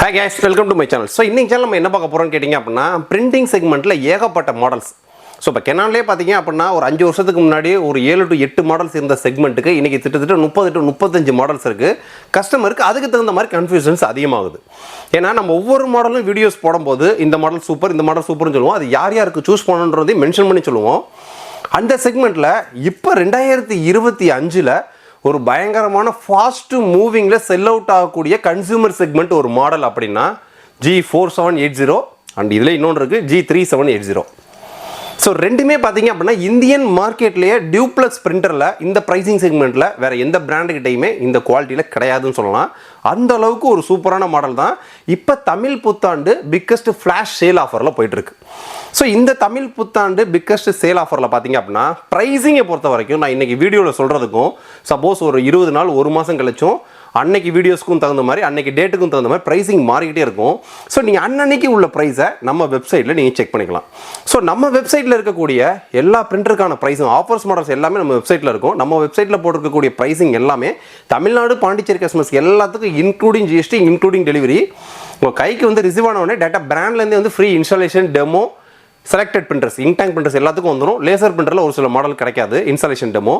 Hi guys, welcome to my channel. So இன்னைக்கு channel நம்ம என்ன பார்க்க போறோம்னு கேட்டிங்க அப்படினா printing segmentல ஏகப்பட்ட மாடல்ஸ். ஸோ இப்போ கெனான்லேயே பார்த்தீங்க அப்படின்னா ஒரு 5 வருஷத்துக்கு முன்னாடி ஒரு 7 to 8 மாடல்ஸ் இருந்த செக்மெண்ட்டுக்கு இன்றைக்கி கிட்டத்தட்ட 30 to 35 மாடல்ஸ் இருக்குது. கஸ்டமருக்கு அதுக்கு தகுந்த மாதிரி கன்ஃபியூஷன்ஸ் அதிகமாகுது. ஏன்னா நம்ம ஒவ்வொரு மாடலும் வீடியோஸ் போடும்போது இந்த மாடல் சூப்பர், இந்த மாடல் சூப்பர்னு சொல்லுவோம். அது யார் யாருக்கு சூஸ் பண்ணணுன்றதையும் மென்ஷன் பண்ணி சொல்லுவோம். அந்த செக்மெண்ட்டில் இப்போ 2025ல் ஒரு பயங்கரமான ஃபாஸ்ட் மூவிங்கில் செல் அவுட் ஆகக்கூடிய கன்சியூமர் செக்மெண்ட் ஒரு மாடல் அப்படின்னா G4780 அண்ட் இதில் இன்னொன்று இருக்குது G3780. ஸோ ரெண்டுமே பார்த்தீங்க அப்படின்னா இந்தியன் மார்க்கெட்லேயே டியூப்ளக்ஸ் பிரிண்டரில் இந்த ப்ரைஸிங் செக்மெண்ட்டில் வேறு எந்த பிராண்டுக்கிட்டையுமே இந்த குவாலிட்டியில் கிடையாதுன்னு சொல்லலாம். அந்த அளவுக்கு ஒரு சூப்பரான மாடல் தான் இப்போ தமிழ் புத்தாண்டு பிக்கஸ்ட் ஃப்ளாஷ் சேல் ஆஃபரில் போயிட்டுருக்கு. ஸோ இந்த தமிழ் புத்தாண்டு பிக்கஸ்ட் சேல் ஆஃபரில் பார்த்தீங்க அப்படின்னா ப்ரைஸிங்கை பொறுத்த வரைக்கும் நான் இன்றைக்கி வீடியோவில் சொல்கிறதுக்கும் சப்போஸ் ஒரு 20 நாள் ஒரு மாதம் கழிச்சும் அன்னைக்கு வீடியோஸ்க்கும் தகுந்த மாதிரி அன்னைக்கு டேட்டுக்கும் தகுந்த மாதிரி ப்ரைஸிங் மாறிக்கிட்டே இருக்கும். ஸோ நீங்கள் அன்னன்னைக்கு உள்ள ப்ரைஸை நம்ம வெப்சைட்டில் நீங்கள் செக் பண்ணிக்கலாம். ஸோ நம்ம வெப்சைட்டில் இருக்கக்கூடிய எல்லா பிரிண்டருக்கான ப்ரைஸும் ஆஃபர்ஸ் மாடல்ஸ் எல்லாமே நம்ம வெப்சைட்டில் இருக்கும். நம்ம வெப்சைட்டில் போட்டிருக்கக்கூடிய ப்ரைஸிங் எல்லாமே தமிழ்நாடு பாண்டிச்சேரி கஸ்டமர்ஸ் எல்லாத்துக்கும் இன்க்ளூடிங் ஜிஎஸ்டி இன்க்ளூடிங் டெலிவரி. உங்கள் கைக்கு வந்து ரிசீவ் ஆன உடனே டேட்டா பிராண்ட்லேருந்து வந்து free installation demo selected printers ink tank printers எல்லாத்துக்கும் வந்துடும். லேசர் பிரிண்டரில் ஒரு சில மாடல் கிடைக்காது இன்ஸ்டாலேஷன் டெமோ.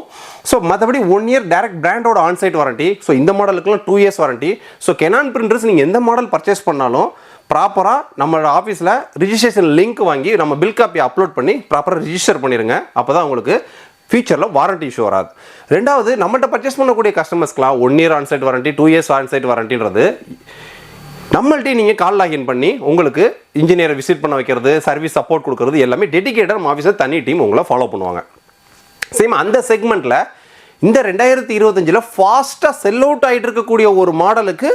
ஸோ மற்றபடி 1 year டேரக்ட் பிராண்டோட ஆன்சைட் வாரண்டி. ஸோ இந்த மாடலுக்குலாம் 2 years warranty. So Canon printers நீங்கள் எந்த மாடல் பர்ச்சேஸ் பண்ணாலும் ப்ராப்பராக நம்மளோட ஆஃபீஸில் ரிஜிஸ்ட்ரேஷன் லிங்க் வாங்கி நம்ம பில் காப்பி அப்லோட் பண்ணி ப்ராப்பராக ரிஜிஸ்டர் பண்ணிடுங்க. அப்போ தான் உங்களுக்கு ஃபியூச்சரில் வாரண்டி இஷ்யூ வராது. ரெண்டாவது நம்மகிட்ட பர்ச்சேஸ் பண்ணக்கூடிய கஸ்டமர்ஸ்க்குலாம் 1 year onsite warranty 2 years onsite வாரண்டின்றது நம்மள்ட்டே நீங்கள் கால் லாகின் பண்ணி உங்களுக்கு இன்ஜினியரை விசிட் பண்ண வைக்கிறது, சர்வீஸ் சப்போர்ட் கொடுக்குறது எல்லாமே டெடிகேட்டட் நம்ம ஆஃபீஸில் தனி டீம் உங்களை ஃபாலோ பண்ணுவாங்க. சேம் அந்த செக்மெண்ட்டில் இந்த 2025ல் ஃபாஸ்ட்டாக செல் அவுட் ஆகிட்டு இருக்கக்கூடிய ஒரு மாடலுக்கு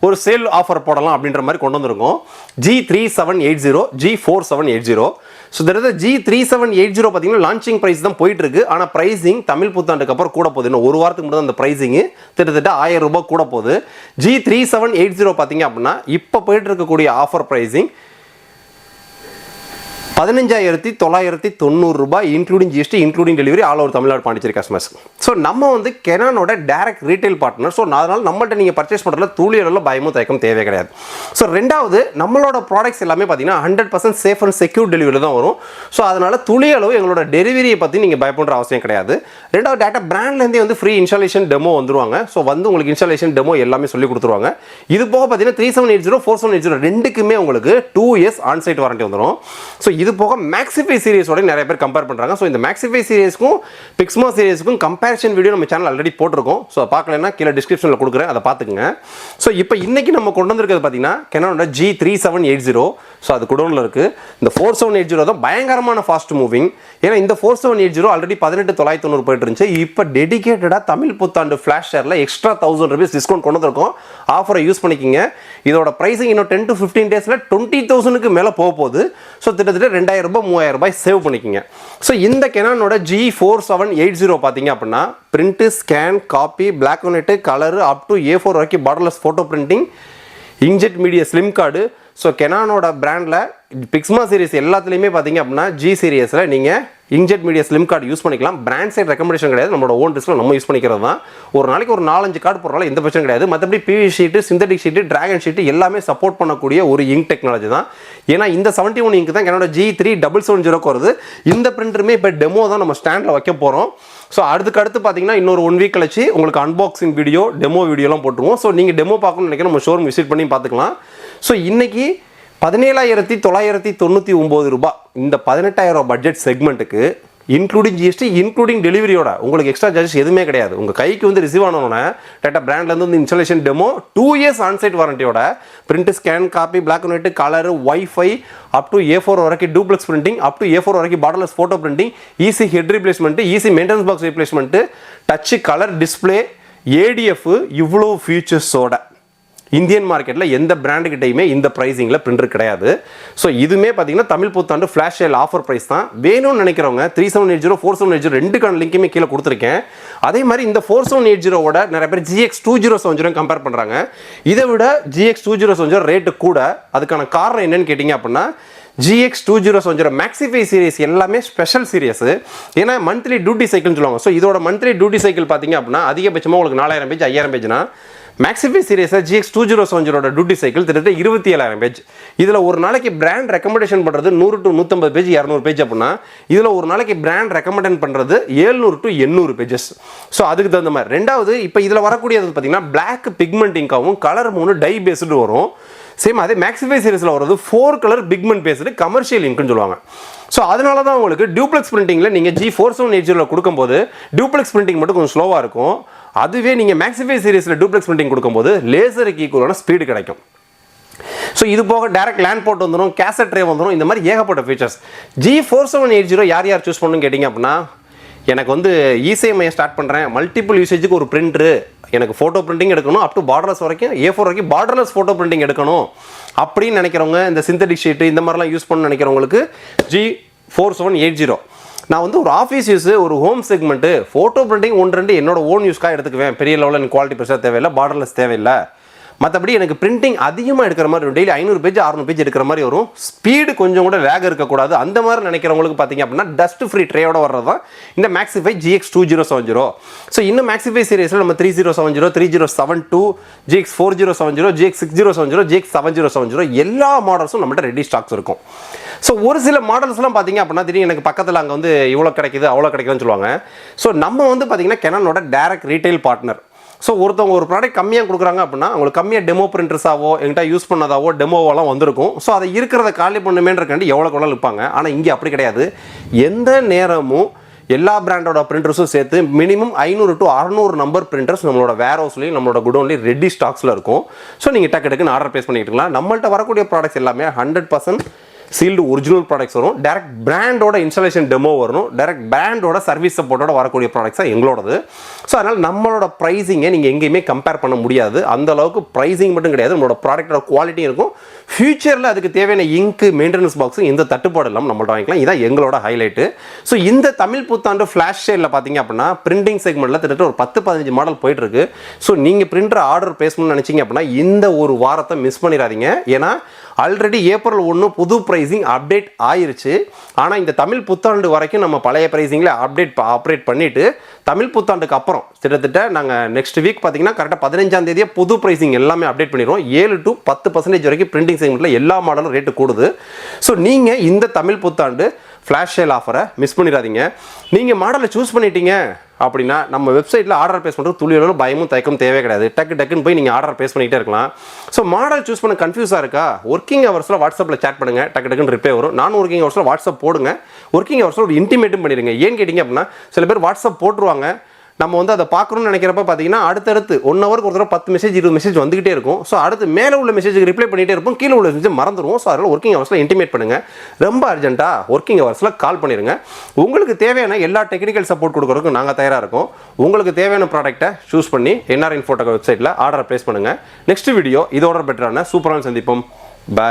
ஒரு சேல் ஆஃபர் போடலாம் அப்படின்ற மாதிரி கொண்டு வந்திருக்கோம். G3780 G4780. ஸோ இந்த G3780 பார்த்தீங்கன்னா லான்ச்சிங் ப்ரைஸ் தான் போயிட்டு இருக்கு. ஆனால் ப்ரைஸிங் தமிழ் புத்தாண்டுக்கு அப்புறம் கூட போகுது. இன்னும் ஒரு வாரத்துக்கு மட்டும் அந்த ப்ரைஸிங்கு கிட்டத்தட்ட 1000 ரூபாய் கூட போகுது. G3780 பார்த்தீங்க அப்படின்னா இப்போ போயிட்டு இருக்கக்கூடிய ஆஃபர் ப்ரைஸிங் 15,990 ரூபாய் including GST including delivery all over Tamil Nadu Pondicherry customers. So நம்ம வந்து கெனானோட டேரக்ட் ரீட்டைல் பார்ட்னர். ஸோ அதனால் நம்மள்ட்ட நீங்கள் பர்ச்சேஸ் பண்ணுறதுல துளியளவில் பயமும் தயக்கம் தேவை கிடையாது. ஸோ ரெண்டாவது நம்மளோட ப்ராடக்ட்ஸ் எல்லாமே பார்த்தீங்கன்னா 100% சேஃப் அண்ட் செக்யூர் டெலிவரி தான் வரும். ஸோ அதனால் துளியளவு எங்களோட டெலிவரியை பற்றி நீங்கள் பயப்படுற அவசியம் கிடையாது. ரெண்டாவது டேட்டா பிராண்ட்லேருந்தே வந்து ஃப்ரீ இன்ஸ்டாலேஷன் டெமோ வந்துருவாங்க. ஸோ வந்து உங்களுக்கு இன்ஸ்டாலேஷன் டெமோ எல்லாமே சொல்லி கொடுத்துருவாங்க. இது போக பார்த்தீங்கன்னா 3780 4780 ரெண்டுக்குமே உங்களுக்கு 2 years ஆன்சைட் வாரண்டி வந்துடும். ஸோ இது போக Maxify சீரிஸோட நிறைய பேர் கம்பேர் பண்றாங்க. ஸோ இந்த Maxify சீரிஸ்க்கும் பிக்ஸ்மா சீரிஸ்க்கும் கம்பேரிஷன் வீடியோ நம்ம சேனல் ஆல்ரெடி போட்டிருக்கோம். ஸோ பார்க்கலன்னா கீழே டிஸ்கிரிப்ஷனில் கொடுக்குறேன், அதை பார்த்துக்குங்க. ஸோ இப்போ இன்னைக்கு நம்ம கொண்டு வந்திருக்கிறது பார்த்தீங்கன்னா கெனானோட G3780. ஸோ அது குடோனில் இருக்குது. இந்த 4780 தான் பயங்கரமான ஃபாஸ்ட் மூவிங். ஏன்னா இந்த 4780 ஆல்ரெடி 18,990 போயிட்டு இருந்துச்சு. இப்போ டெடிகேட்டடாக தமிழ் புத்தாண்டு ஃப்ளாஷ் ஷேரில் எக்ஸ்ட்ரா 1000 rupees டிஸ்கவுண்ட் கொண்டு வந்திருக்கோம். ஆஃபரை யூஸ் பண்ணிக்கிங்க. இதோட ப்ரைஸிங் இன்னும் 10 to 15 டேஸில் 20,000க்கு மேலே போகுது. ஸோ கிட்டத்தட்ட 2,000 ரூபாய் 3,000 ரூபாய் சேவ் பண்ணிக்கிங்க. ஸோ இந்த கெனானோட G4780 பார்த்தீங்க அப்படின்னா print, scan, copy, black and white, colour up to A4 வரைக்கும் borderless photo printing, inkjet media slim card. So கெனானோட பிராண்டில் பிக்ஸ்மா சீரிஸ் எல்லாத்துலேயுமே பார்த்தீங்க அப்படின்னா G சீரியஸில் நீங்கள் inkjet media slim card use பண்ணிக்கலாம். பிராண்ட் சைட் ரெக்கமெண்டேஷன் கிடையாது, நம்மளோட ஓன் டிஸ்கில் நம்ம யூஸ் பண்ணிக்கிறது தான். ஒரு நாளைக்கு ஒரு 4-5 கார்டு போடுறதால எந்த பிரச்சனை கிடையாது. மற்றபடி PV sheet, synthetic sheet, dragon sheet எல்லாமே சப்போர்ட் பண்ணக்கூடிய ஒரு இங்க் டெக்னாலஜி தான். ஏன்னா இந்த 71 இங்க் தான் என்னோட G3770 வருது. இந்த பிரிண்டருமே இப்போ டெமோ தான் நம்ம ஸ்டாண்டில் வைக்க போகிறோம். ஸோ அடுத்து பார்த்தீங்கன்னா இன்னொரு 1 week கழிச்சு உங்களுக்கு அன்பாக்சிங் வீடியோ, டெமோ வீடியோலாம் போட்டுருவோம். ஸோ நீங்கள் டெமோ பார்க்கணும்னு நினைக்கிறேன், நம்ம ஷோரூம் விசிட் பண்ணி பார்த்துக்கலாம். ஸோ இன்னைக்கு 17,990 ரூபாய் இந்த 18,000 பட்ஜெட் செக்மெண்ட்டுக்கு இன்க்ளூடிங் ஜிஎஸ்டி இன்க்ளூடிங் டெலிவரியோட உங்களுக்கு எக்ஸ்ட்ரா சார்ஜஸ் எதுவுமே கிடையாது. உங்கள் கைக்கு வந்து ரிசீவ் ஆனோன்னே டேட்டா பிராண்ட்லேருந்து வந்து இன்ஸ்டாலேஷன் டெமோ 2 years ஆன்சைட் வாரண்டியோட print, scan, copy, black and white, colour, wifi up to A4 வரைக்கும் duplex printing, up to A4 வரைக்கும் borderless photo printing, easy head replacement, easy maintenance box replacement, touch colour display, ADF இவ்வளோ ஃபீச்சர்ஸோட Indian மார்க்கெட்டில் எந்த பிராண்டுக்கிட்டையுமே இந்த ப்ரைஸிங்கில் printer கிடையாது. So இதுவுமே பார்த்தீங்கன்னா தமிழ் புத்தாண்டு ஃப்ளாஷ் சேல் ஆஃபர் ப்ரைஸ் தான். வேணும்னு நினைக்கிறவங்க 3780 4780 ரெண்டுக்கான லிங்க்குமே கீழே கொடுத்துருக்கேன். அதே மாதிரி இந்த 4780வோட நிறைய பேர் GX2070 கம்பேர் பண்ணுறாங்க. இதை விட GX2070 ரேட்டு கூட. அதுக்கான காரணம் என்னன்னு கேட்டிங்க அப்படின்னா GX2070 Maxify சீரிஸ் எல்லாமே ஸ்பெஷல் சீரியஸ். ஏன்னா மந்த்லி டியூட்டி சைக்கிள்னு சொல்லுவாங்க. ஸோ இதோட மந்த்லி டியூட்டி சைக்கிள் பார்த்தீங்க அப்படின்னா அதிகபட்சமாக உங்களுக்கு 4000 page 5000 பேஜ்னா Maxify series GX2070 duty cycle கிட்டத்தட்ட 27000 பேஜ். இதில் ஒரு நாளைக்கு பிராண்ட் ரெக்கமெண்டேஷன் பண்ணுறது 100 to 150 பேஜ் 200 பேஜ் அப்படின்னா இதில் ஒரு நாளைக்கு பிராண்ட் ரெக்கமெண்ட் பண்ணுறது 700 to 800 பேஜஸ். ஸோ அதுக்கு தகுந்த மாதிரி. ரெண்டாவது இப்போ இதில் வரக்கூடியது பார்த்தீங்கன்னா பிளாக் பிக்மெண்ட் இங்காகவும் கலர் 3 டை பேஸ்டு வரும். சேம் அதே Maxify சீரிஸில் வரது 4 கலர் பிக்மெண்ட் பேஸ்டு கமர்ஷியல் இங்க்னு சொல்லுவாங்க. ஸோ அதனால தான் உங்களுக்கு டியூப்ளெக்ஸ் பிரிண்டிங்கில் நீங்கள் G4780 கொடுக்கும்போது டியூப்ளெக்ஸ் பிரிண்டிங் மட்டும் கொஞ்சம் ஸ்லோவாக இருக்கும். அதுவே நீங்கள் Maxify சீரிஸில் டியூப்ளெக்ஸ் பிரிண்டிங் கொடுக்கும்போது லேசருக்கு ஈக்குவலான ஸ்பீடு கிடைக்கும். ஸோ இது போக டேரக்ட் லேண்ட் போர்ட் வந்துடும், கேசட் ட்ரே வந்துடும், இந்த மாதிரி ஏகப்பட்ட ஃபீச்சர்ஸ். G4780 யார் சூஸ் பண்ணணும்னு கேட்டிங்க அப்படின்னா எனக்கு வந்து இசிஎம்ஐ ஸ்டார்ட் பண்ணுறேன், மல்டிபிள் யூசேஜுக்கு ஒரு பிரிண்டரு, எனக்கு ஃபோட்டோ பிரிண்டிங் எடுக்கணும், அப் டு பார்டர்லெஸ் வரைக்கும் A4 வரைக்கும் பார்டர்லெஸ் ஃபோட்டோ பிரிண்டிங் எடுக்கணும் அப்படின்னு நினைக்கிறவங்க, இந்த சிந்தடிக் ஷீட்டு இந்த மாதிரிலாம் யூஸ் பண்ண நினைக்கிறவங்களுக்கு G4780. நான் வந்து ஒரு ஆஃபீஸ் யூஸ், ஒரு ஹோம் செக்மெண்ட்டு, ஃபோட்டோ பிரிண்டிங் 1-2 என்னோட ஓன் யூஸ்க்காக எடுத்துக்குவேன், பெரிய லெவலில் எனக்கு குவாலிட்டி பெருசாக தேவையில்லை, பார்டர்லெஸ் தேவையில்லை, மற்றபடி எனக்கு பிரிண்டிங் அதிகமாக எடுக்கிற மாதிரி வரும், டெய்லி 500 பேஜ் 600 பேஜ் எடுக்கிற மாதிரி வரும், ஸ்பீடு கொஞ்சம் கூட லேக் இருக்கக்கூடாது, அந்த மாதிரி நினைக்கிறவங்களுக்கு பார்த்தீங்க அப்படின்னா டஸ்ட் ஃப்ரீ ட்ரேயோட வர்றது தான் இந்த Maxify GX2070. ஸோ இன்னும் Maxify சீரிஸில் நம்ம 3070, 3072, GX4070, GX6070, GX7070 எல்லா மாடல்ஸும் நம்மகிட்ட ரெடி ஸ்டாக்ஸ் இருக்கும். ஸோ ஒரு சில மாடல்ஸ்லாம் பார்த்தீங்க அப்படின்னா திடீர்னு எனக்கு பக்கத்தில் அங்கே வந்து இவ்வளோ கிடைக்குது அவ்வளோ கிடைக்குதுன்னு சொல்லுவாங்க. ஸோ நம்ம வந்து பார்த்தீங்கன்னா Canonோட டேரக்ட் ரீட்டைல் பார்ட்னர். ஸோ ஒருத்தவங்க ஒரு ப்ராடக்ட் கம்மியாக கொடுக்குறாங்க அப்படின்னா அவங்களுக்கு கம்மியாக டெமோ பிரிண்டர்ஸாவோ என்கிட்ட யூஸ் பண்ணதாவோ டெமோவெல்லாம் வந்திருக்கும். ஸோ அதை இருக்கிறத காலி பண்ணுமேன்றக்காண்டி எவ்வளோக்கு எவ்வளோ இருப்பாங்க. ஆனால் இங்கே அப்படி கிடையாது. எந்த நேரமும் எல்லா பிராண்டோட பிரிண்டர்ஸும் சேர்த்து மினிமம் 500 to 600 நம்பர் பிரிண்டர்ஸ் நம்மளோட வேர் ஹவுஸ்லையும் நம்மளோட குடோன்லையும் ரெடி ஸ்டாக்ஸில் இருக்கும். ஸோ நீங்கள் டக்குன்னு ஆர்டர் பேஸ் பண்ணிட்டு இருக்கலாம். நம்மள்ட்ட வரக்கூடிய ப்ராடக்ட்ஸ் எல்லாமே 100% சீல்டு ஒரிஜினல் ப்ராடக்ட்ஸ் வரும், டேரக்ட் பிராண்டோட இன்ஸ்டாலேஷன் டெமோ வரும், டேரக்ட் பிராண்டோட சர்வீஸ் சப்போர்ட்டோட வரக்கூடிய ப்ராடக்ட்ஸாக எங்களோடது. ஸோ அதனால் நம்மளோட ப்ரைஸிங்கை நீங்கள் எங்கேயுமே கம்பேர் பண்ண முடியாது. அந்த அளவுக்கு ப்ரைஸிங் மட்டும் கிடையாது, நம்மளோட ப்ராடக்டோட குவாலிட்டியும் இருக்கும். ஃபியூச்சரில் அதுக்கு தேவையான இங்கு மெயின்டெனன்ஸ் பாக்ஸும் எந்த தட்டுப்பாடு இல்லாமல் நம்மள்ட்ட வாங்கிக்கலாம். இதான் எங்களோட ஹைலைட்டு. ஸோ இந்த தமிழ் புத்தாண்டு ஃப்ளாஷ் சேலில் பார்த்தீங்க அப்படின்னா பிரிண்டிங் செக்மெண்ட்டில் கிட்டத்தட்ட ஒரு 10-15 மாடல் போயிட்டுருக்கு. ஸோ நீங்கள் பிரிண்டர் ஆர்டர் பேஸ் பண்ணணும்னு நினச்சிங்க அப்படின்னா இந்த ஒரு வாரத்தை மிஸ் பண்ணிடாதீங்க. ஏன்னா ஆல்ரெடி April 1 புது ப்ரைஸிங் அப்டேட் ஆயிருச்சு. ஆனால் இந்த தமிழ் புத்தாண்டு வரைக்கும் நம்ம பழைய ப்ரைஸிங்கில் ஆப்ரேட் பண்ணிவிட்டு தமிழ் புத்தாண்டுக்கு அப்புறம் கிட்டத்தட்ட நாங்கள் நெக்ஸ்ட் வீக் பார்த்தீங்கன்னா கரெக்டாக 15ஆம் தேதியே புது ப்ரைஸிங் எல்லாமே அப்டேட் பண்ணிடுவோம். 7 to 10% வரைக்கும் பிரிண்டிங் செக்மெண்ட்டில் எல்லா மாடலும் ரேட்டு கூடுது. ஸோ நீங்கள் இந்த தமிழ் புத்தாண்டு ஃப்ளாஷ் சேல் ஆஃபரை மிஸ் பண்ணிடாதீங்க. நீங்கள் மாடலை சூஸ் பண்ணிட்டீங்க அப்படின்னா நம்ம வெப்சைட்டில் ஆர்டர் பேஸ் பண்ணுறது துளியோட பயமும் தயக்கம் தேவை கிடையாது. டக்குன்னு போய் நீங்கள் ஆர்டர் பேஸ் பண்ணிகிட்டே இருக்கலாம். ஸோ மாடல் சூஸ் பண்ண கன்ஃபியூஸாக இருக்கா, ஒர்க்கிங் ஹவர்ஸில் வாட்ஸ்அப்பில் சேட் பண்ணுங்கள், டக்குன்னு ரிப்ளை வரும். நான் ஒர்க்கிங் ஹவர்ஸில் வாட்ஸ்அப் போடுங்க, ஒர்க்கிங் ஹவர்ஸில் ஒரு இன்டிமேட்டும் பண்ணிடுங்க. ஏன்னு கேட்டிங்க அப்படின்னா சில பேர் வாட்ஸ்அப் போட்டுருவாங்க, நம்ம வந்து அதை பார்க்கணும்னு நினைக்கிறப்ப பார்த்தீங்கன்னா அடுத்தடுத்து 1 ஹவருக்கு ஒரு தடவை 10 மெசேஜ் 20 மெசேஜ் வந்துகிட்டே இருக்கும். ஸோ அடுத்து மேலே உள்ள மெசேஜுக்கு ரிப்ளை பண்ணிகிட்டே இருப்போம், கீழே உள்ள மெசேஜ் மறந்துடுவோம். ஸோ அதனால் ஒர்க்கிங் ஹவர்ஸில் இன்டிமேட் பண்ணுங்கள். ரொம்ப அர்ஜென்ட்டாக ஒர்க்கிங் ஹவர்ஸில் கால் பண்ணிடுங்க. உங்களுக்கு தேவையான எல்லா டெக்னிக்கல் சப்போர்ட் கொடுக்குறதுக்கும் நாங்கள் தயாராக இருக்கோம். உங்களுக்கு தேவையான ப்ராடக்ட்டை சூஸ் பண்ணி NR Infotech வெப்சைட்டில் ஆர்டர் ப்ளேஸ் பண்ணுங்கள். நெக்ஸ்ட் வீடியோ இதோட பெட்டரான சூப்பரான சந்திப்போம். பாய்.